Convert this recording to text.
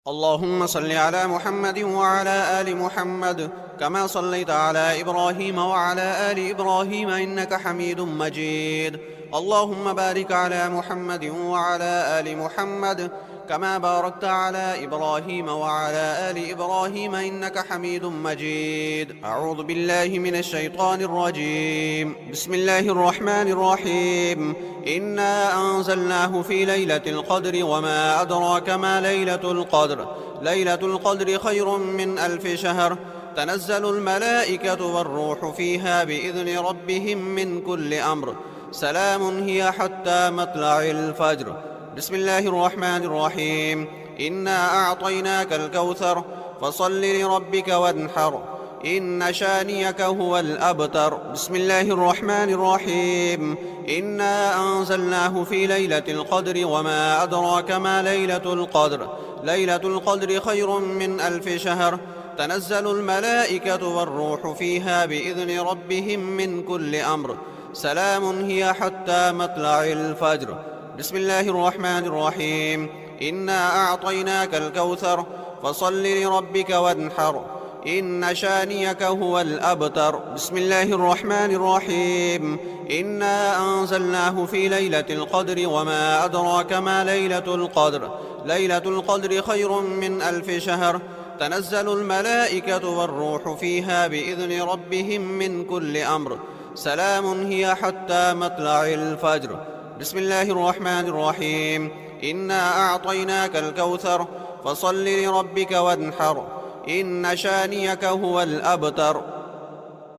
اللهم صل على محمد وعلى آل محمد كما صليت على إبراهيم وعلى آل إبراهيم إنك حميد مجيد. اللهم بارك على محمد وعلى آل محمد كما باركت على إبراهيم وعلى آل إبراهيم إنك حميد مجيد. أعوذ بالله من الشيطان الرجيم. بسم الله الرحمن الرحيم. إنا أنزلناه في ليلة القدر وما أدراك ما ليلة القدر. ليلة القدر خير من 1000 شهر. تنزل الملائكة والروح فيها بإذن ربهم من كل أمر. سلام هي حتى مطلع الفجر. بسم الله الرحمن الرحيم. إنا أعطيناك الكوثر فصل لربك وانحر إن شانيك هو الأبتر. بسم الله الرحمن الرحيم. إنا أنزلناه في ليلة القدر وما أدراك ما ليلة القدر. ليلة القدر خير من 1000 شهر. تنزل الملائكة والروح فيها بإذن ربهم من كل أمر. سلام هي حتى مطلع الفجر. بسم الله الرحمن الرحيم. إنا أعطيناك الكوثر فصل لربك وانحر إن شانيك هو الأبتر. بسم الله الرحمن الرحيم. إنا أنزلناه في ليلة القدر وما أدراك ما ليلة القدر. ليلة القدر خير من 1000 شهر. تنزل الملائكة والروح فيها بإذن ربهم من كل أمر. سلام هي حتى مطلع الفجر. بسم الله الرحمن الرحيم. إنا أعطيناك الكوثر فصل لربك وانحر إن شانيك هو الأبتر.